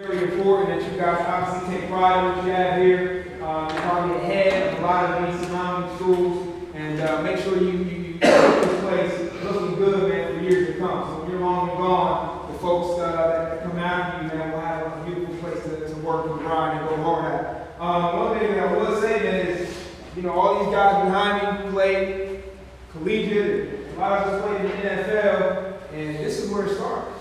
Very important that you guys obviously take pride in what you have here. You're probably ahead of a lot of these surrounding schools, and make sure you keep this place looking good, man, for years to come. So when you're long and gone, the folks that come after you, man, will have a beautiful place to work and grind and go hard at. One thing that I will say, man, is, all these guys behind me played collegiate, and a lot of us played in the NFL, and this is where it starts.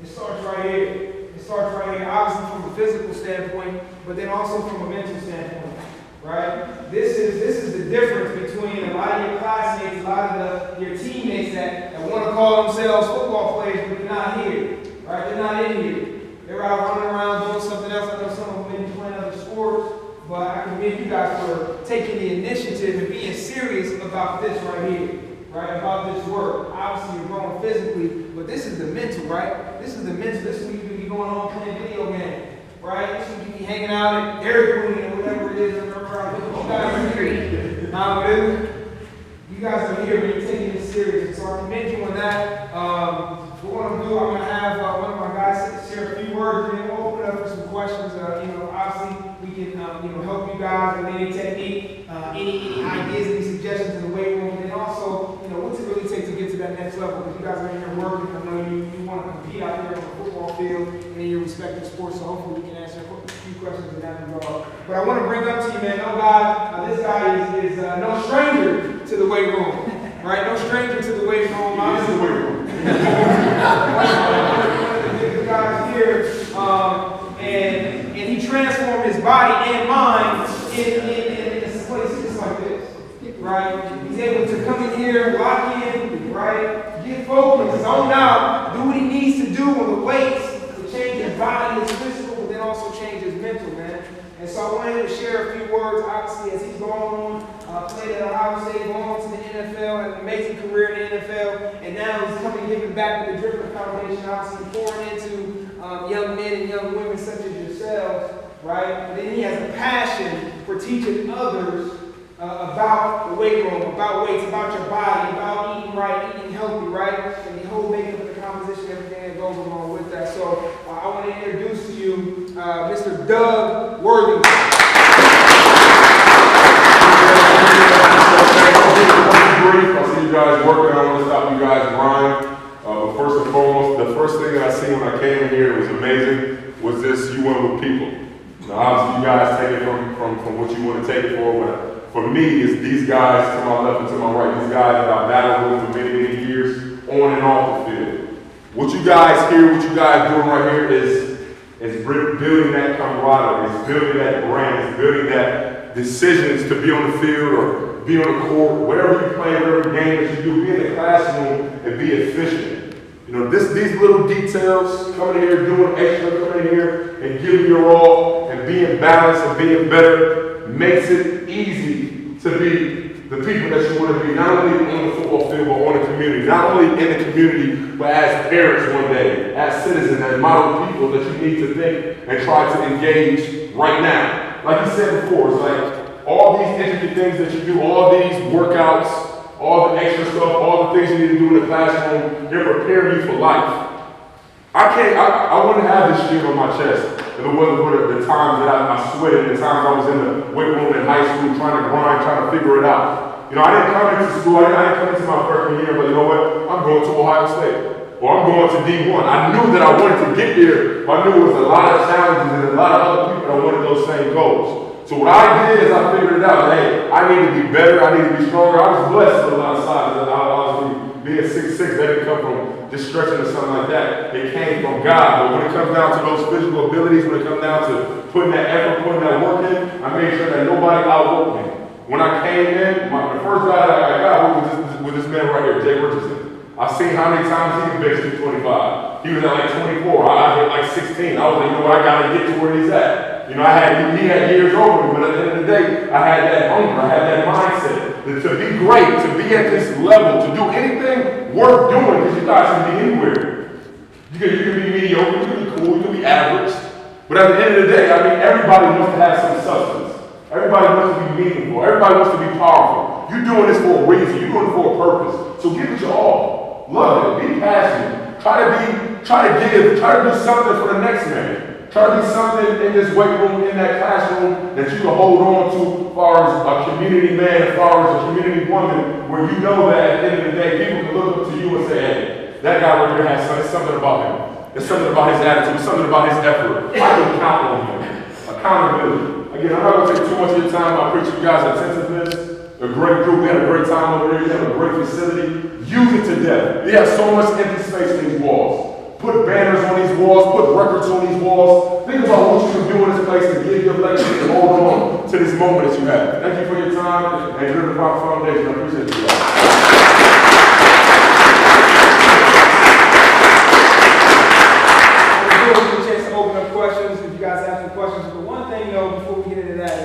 It starts right here. It starts right here, obviously from a physical standpoint, but then also from a mental standpoint, right? This is the difference between a lot of your classmates, a lot of your teammates that want to call themselves football players, but they're not here, right? They're not in here. They're out running around doing something else. I know some of them may be playing other sports, but I commend you guys for taking the initiative and being serious about this right here. Right, about this work. Obviously, you're growing physically, but this is the mental, right? This is the mental. This is when you can be going home playing video games, right? This is when you can be hanging out at Dairy Queen or whatever it is. You guys are here, but you're taking it serious. So I commend you on that. What I'm going to do, I'm going to have one of my guys share a few words, and then we'll open up for some questions. Obviously, we can help you guys with any technique, any ideas, any suggestions in the weight room, and then also, what's it really take to get to that next level? Because you guys are in here working. I know you want to compete out there on the football field and in your respective sports, so hopefully we can answer a few questions in that regard. But I want to bring up to you, man, this guy is no stranger to the weight room, right? No stranger to the weight room. This is the weight room. One of the big guys here, and he transformed his body and mind in a place just like this, right? He's able to come in here, lock in, right? Get focused, zone out, do what he needs to do on the weights to change his body, his physical, but then also change his mental, man. And so I wanted to share a few words, obviously, as he's going on, played at Ohio State, going on to the NFL, had an amazing career in the NFL, and now he's coming giving back with the Dripper Foundation, obviously pouring into young men and young women such as yourselves, right? But then he has a passion for teaching others about the weight room, about weights, about your body, about eating right, eating healthy, right? And the whole makeup of the composition, everything that goes along with that. So I want to introduce to you Mr. Doug Worthington. I see you guys working. I want to stop you guys grind. But first and foremost, the first thing that I see when I came in here, it was amazing, was this: you went with people. Now, obviously, you guys take it from what you want to take it for, but for me, it's these guys to my left and to my right. These guys that I've battled with for many, many years, on and off the field. What you guys hear, what you guys doing right here is building that camaraderie, it's building that brand, it's building that decisions to be on the field or be on the court, whatever you play, whatever game that you do, be in the classroom and be efficient. These little details, coming in here, doing extra, coming in here and giving your all and being balanced and being better makes it easy to be the people that you want to be, not only on the football field, but on the community. Not only in the community, but as parents one day, as citizens, as model people that you need to think and try to engage right now. Like you said before, it's like all these intricate things that you do, all these workouts, all the extra stuff, all the things you need to do in the classroom, they're preparing you for life. I wouldn't have this shit on my chest if it wasn't for the times that I sweated, the times I was in the weight room in high school trying to grind, trying to figure it out. I didn't come into school, I didn't come into my freshman year, but you know what? I'm going to Ohio State. Or I'm going to D1. I knew that I wanted to get there, but I knew it was a lot of challenges and a lot of other people that wanted those same goals. So what I did is I figured it out. Hey, I need to be better, I need to be stronger. I was blessed with a lot of sides. Obviously, being 6'6", that didn't come from just stretching or something like that. It came from God. But when it comes down to those physical abilities, when it comes down to putting that effort, putting that work in, I made sure that nobody outworked me. When I came in, the first guy that I got was this man right here, Jay Richardson. I seen how many times he could bench 225. He was at like 24. I hit like 16. I was like, I gotta get to where he's at. He had years over me, but at the end of the day, I had that hunger, I had that mindset to be great, to be at this level, to do anything worth doing, because you guys can be anywhere. You can be mediocre, you can be cool, you can be average, but at the end of the day, everybody wants to have some substance. Everybody wants to be meaningful. Everybody wants to be powerful. You're doing this for a reason. You're doing it for a purpose. So give it your all. Love it. Be passionate. Try to give. Try to do something for the next man. Try to be something in this weight room, in that classroom, that you can hold on to as far as a community man, as far as a community woman, where you know that at the end of the day, people can look up to you and say, hey, that guy right there has something about him. There's something about his attitude, something about his effort. I can count on him. Accountability. Again, I'm not going to take too much of your time. I appreciate you guys' attentiveness. A great group. We had a great time over here. You have a great facility. Use it to death. You have so much empty space in these walls. Put banners on these walls. Put records on these walls. Think about what you can do in this place to give your legacy and hold on to this moment that you have. Thank you for your time and Driven Rock Foundation. I appreciate you guys. Questions, if you guys have some questions. But one thing, though, before we get into that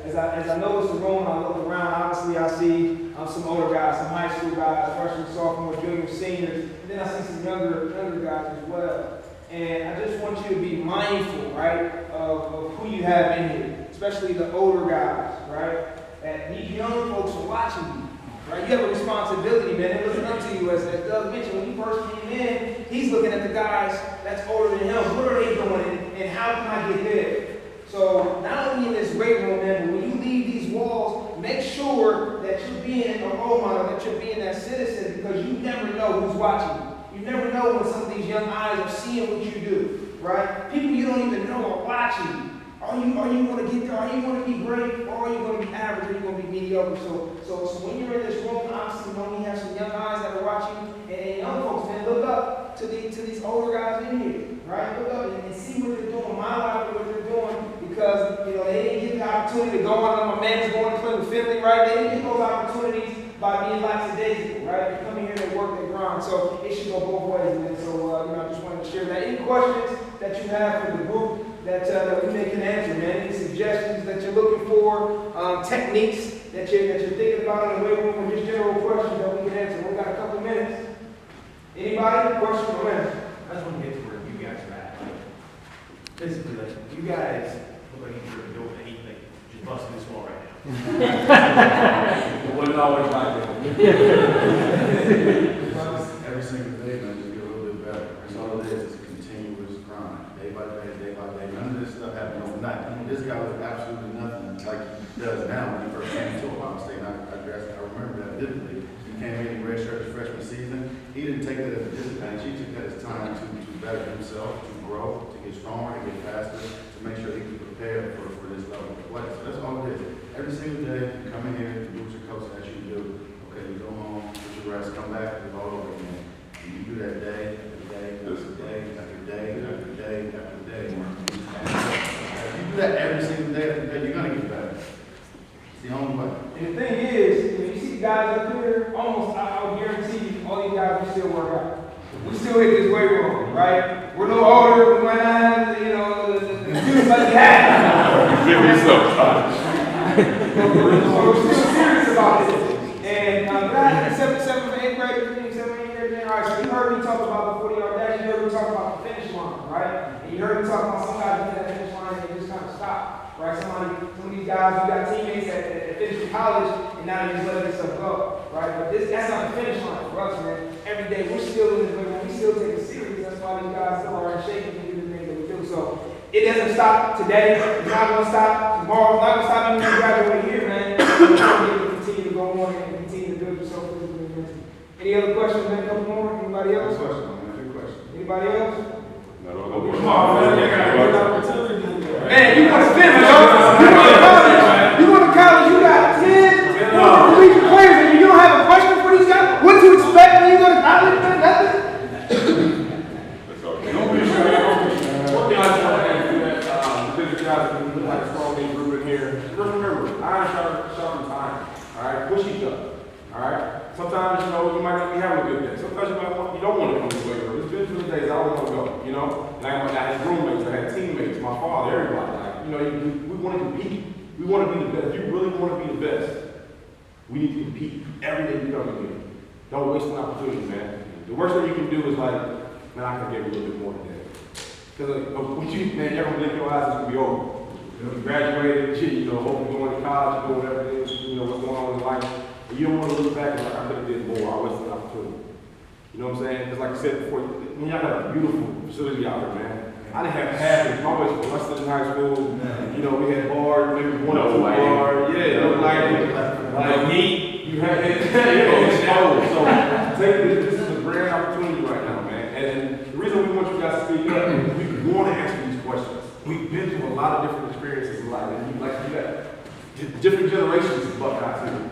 is, as I notice the room, I look around, obviously I see some older guys, some high school guys, freshmen, sophomores, juniors, seniors, and then I see some younger guys as well. And I just want you to be mindful, right, of who you have in here, especially the older guys, right? And these young folks are watching you. Right? You have a responsibility, man. They're looking up to you, as Doug mentioned. When he first came in, he's looking at the guys that's older than him. What are they doing, and how can I get there? So not only in this weight room, man, but when you leave these walls, make sure that you're being a role model, that you're being that citizen, because you never know who's watching you. You never know when some of these young eyes are seeing what you do, right? People you don't even know are watching you. Are you going to get there? Are you going to be great? Or are you going to be average? Or are you going to be mediocre? So when you're in this room, obviously, you know, we have some young eyes that are watching, and young folks, man, look up to these older guys in here, right? Look up and see what they're doing, model what they're doing, because, you know, they didn't get the opportunity to go on. My man is going to play with Finley, right? They didn't get those opportunities by being lackadaisical, right? They come in here, they work, they grind. So it should go both ways, man. So, you know, I just wanted to share that. Any questions that you have for the group that we can answer, man? Any suggestions that you're looking for, techniques that you're thinking about in the weight room, or just general questions that we can answer? We've got a couple minutes. Anybody? Question or answer? I just want to get to where you guys are at. Basically, like, you guys look like you're doing anything, just busting this wall right now. It wasn't always like that. Every single day, man, just get a little bit better. That's all it is. It's a continuous grind, day by day, day by day. None of this stuff happened overnight. I mean, this guy was absolutely nothing like he does now when he first came to Ohio State. And I remember that vividly. He came in and redshirt his freshman season. He didn't take that as a disadvantage. He took that as time to better himself, to grow, to get stronger, to get faster, to make sure he can prepare for this level of play. So that's all it is. Every single day, you come in here, you do what your coach asks you to do. Okay, you go home, get your rest, come back, it's all over again. And you do that day after day after day after day after day after day. If you do that every single day after day, you're gonna get better. It's the only way. And the thing is, when you see guys up here, almost, I would guarantee you, all these guys, we still work out. We still hit this weight room, right? We're a little older, we might not have, you know, the juice like you had. Give me some. So we're still serious about this. And guys, 7th, 8th grade, 7th, 8th grade, all right, so you heard me talk about the 40-yard dash, you heard me talk about the finish line, right? And you heard me talk about some guys get that finish line and they just kind of stop, right? Some of these guys, we got teammates that finished in college and now they just let themselves go, right? But that's not the finish line for us, man. Every day we're still in this room, we still take it serious. That's why these guys still are in shape and do the things that we do. So it doesn't stop today. It's not going to stop tomorrow. It's not going to stop even when you graduate here, man. You're going to continue to go on and continue to build yourself physically and mentally. Any other questions, man? A couple more? Anybody else? Anybody else? Come on, man. Man, you want to finish, huh? You want to college, you got 10 collegiate players, and you don't have a question for these guys? What to expect when you go to college, man? Nothing? That's all. One thing I just want to add to that, because you guys have been like a strong big group in here. Just remember, iron sharpens iron. All right, push each other. All right. Sometimes you know you might not be having a good day. Sometimes you don't want to come to the weight room. There's been days I don't want to go. You know, and I had roommates, I had teammates, my father, everybody. Like, you know, we want to compete. We want to be the best. If you really want to be the best, we need to compete every day we come in here. Don't waste an opportunity, man. The worst thing you can do is like, man, I can give a little bit more today. Because when you, man, you ever blink your eyes, it's going to be over. You know, you graduated, you know, hopefully going to college, doing whatever it is, you know, what's going on in life. And you don't want to look back and like, I could have did more, I wasted an opportunity. You know what I'm saying? Because like I said before, y'all got a beautiful facility out here, man. I didn't have habits. My boys from Western High School. You know, we had bars, maybe one or two bars. Yeah, like me. You had so this is a grand opportunity right now, man. And the reason we want you guys to speak up is we want to answer these questions. We've been through a lot of different experiences in life, and you like to do that. Different generations of Buckeyes here.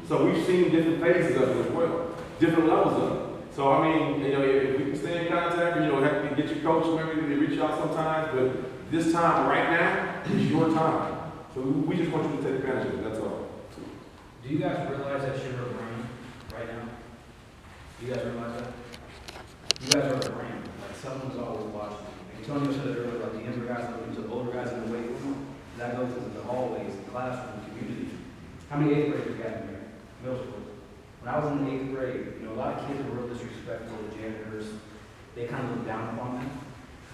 So we've seen different phases of it as well, different levels of it. So I mean, you know, if we can stay in contact, you know, have to get your coach, maybe they reach out sometimes, but this time right now is your time. So we just want you to take advantage of it, that's all. Do you guys realize that you're a brand right now? Do you guys realize that? You guys are a brand. Like someone's always watching. And Antonio said it earlier, like the younger guys looking to the older guys in the weight room. That goes into the hallways, the classroom, the community. How many 8th graders we got in here? Middle school. When I was in the 8th grade, you know, a lot of kids were real disrespectful to janitors. They kind of looked down upon them.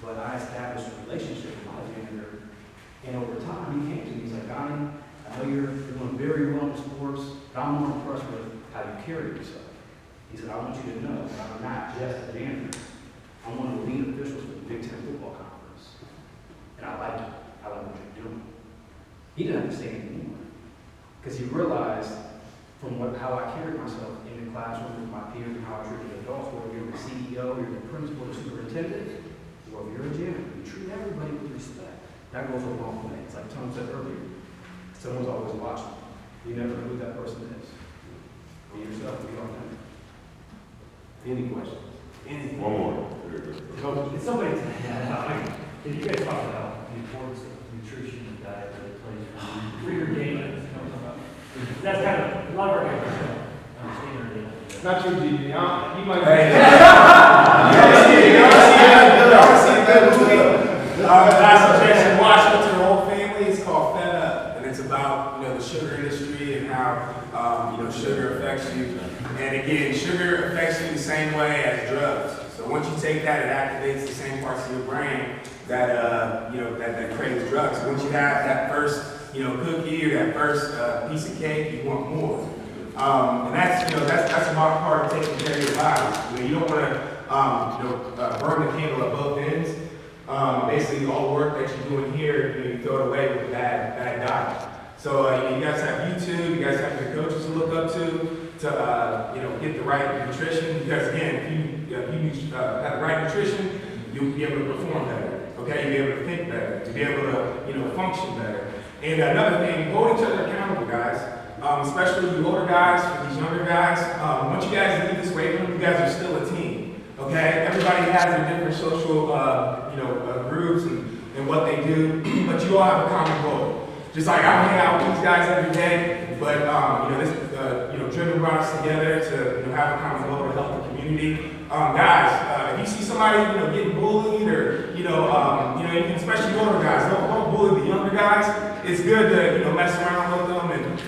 But I established a relationship with my janitor. And over time, he came to me. He's like, Donnie, I know you're doing very well in sports, but I'm more impressed with how you carry yourself. He said, I want you to know that I'm not just a janitor. I'm one of the lead officials for the Big Ten Football Conference. And I like it. I like what you're doing. He didn't understand anymore. Because he realized from how I carried myself in the classroom with my peers and how I treated adults, whether you're the CEO, you're the principal, the superintendent, or if you're a janitor, you treat everybody with respect. That goes a long way. It's like Tom said earlier. Someone's always watching. You never know who that person is. Be yourself, be authentic. Any questions? Anything? One more. Coach, It's somebody, if you guys talk about the importance of nutrition and diet that it plays for your game, that's kind of, a lot of our guys don't understand it. Not you, G. You might I suggest you watch it with your whole family. It's called Fed Up, and it's about the sugar industry and how sugar affects you. And again, sugar affects you the same way as drugs. So once you take that, it activates the same parts of your brain that that craves drugs. Once you have that first cookie or that first piece of cake, you want more. And that's a hard part of taking care of your body. You don't want to burn the candle at both ends. Basically, all the work that you're doing here, you throw it away with a bad diet. So you guys have YouTube, you guys have your coaches to look up to get the right nutrition. Because again, if you have the right nutrition, you'll be able to perform better. Okay, you'll be able to think better. You'll be able to function better. And another thing, hold each other accountable, guys. Especially you older guys, these younger guys. Once you guys leave this weight room, you guys are still a team. Okay, everybody has their different social groups and what they do, but you all have a common goal. Just like I hang out with these guys every day, but this driven brought us together to have a common goal to help the community. Guys, if you see somebody getting bullied or especially older guys, don't bully the younger guys. It's good to mess around with them and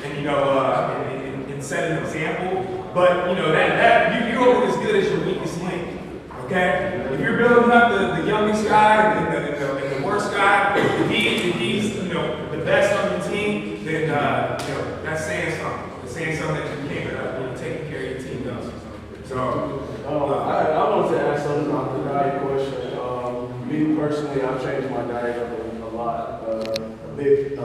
set an example. But you're only as good as your weakest link. Okay, if you're building up the youngest guy and the worst guy, if he's the best on your team, then that's saying something. It's saying something that you can't taking care of your team does. So I wanted to ask something about the diet question. Me personally, I've changed my diet up a lot, a big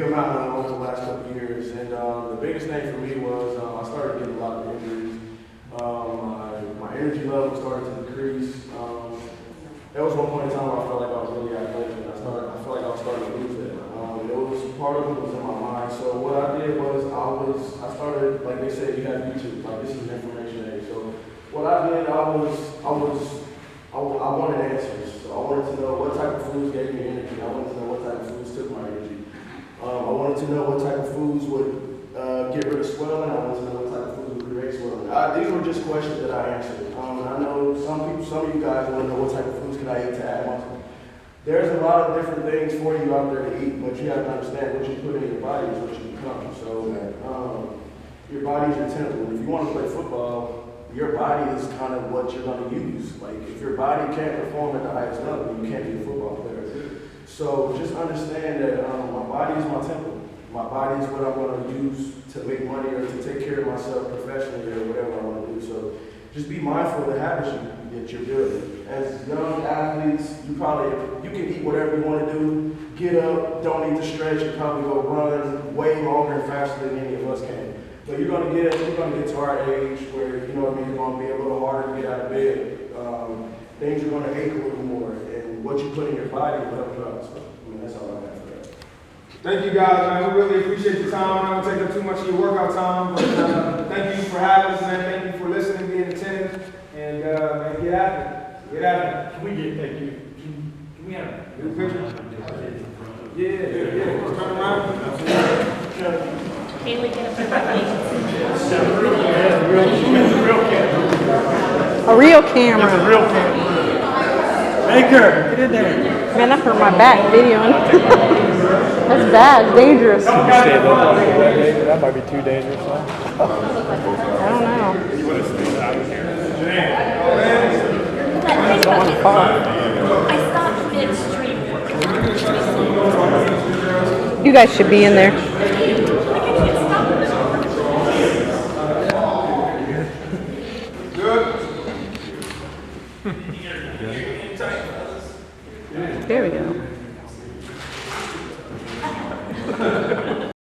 amount over the last couple of years. And the biggest thing for me was I started getting a lot of injuries. My energy level started to decrease. There was one point in time where I felt like I was really athletic, and I felt like I was starting to lose that. Part of it was in my mind. So what I did was I started, like they said, you have YouTube, like this is an information age. So what I did, I wanted answers. So I wanted to know what type of foods gave me energy. I wanted to know what type of foods took my energy. I wanted to know what type of foods would get rid of swelling. I wanted to know what type of foods would create swelling. These were just questions that I answered. I know some of you guys want to know what type of foods can I eat to add muscle. There's a lot of different things for you out there to eat, but you have to understand what you put in your body is what you become. So your body's your temple. If you want to play football, your body is kind of what you're going to use. Like if your body can't perform at the highest level, you can't be a football player. So just understand that my body is my temple. My body is what I'm going to use to make money or to take care of myself professionally or whatever I want to do. So just be mindful of the habits that you're building. as young athletes, you can eat whatever you want to do, get up, don't need to stretch, you probably go run way longer and faster than any of us can. But you're gonna get to our age where, you know what I mean, you're gonna be a little harder to get out of bed. Things are gonna ache a little more, and what you put in your body will help you out. So, I mean, that's all I have for that. Thank you guys, man. We really appreciate your time. I don't take up too much of your workout time, but thank you for having us, man. Thank you for listening, being attentive, and man, get after it. Get after it. Can we get, thank you, can we have? Get a picture? Yeah. Turn around. Haley, get up there. A real camera. A real camera. Baker, get in there. Man, that hurt my back videoing. That's bad, dangerous. That might be too dangerous, huh? I don't know. You would have stayed out of here. I don't want to fall. I stopped midstream. You guys should be in there. There we go.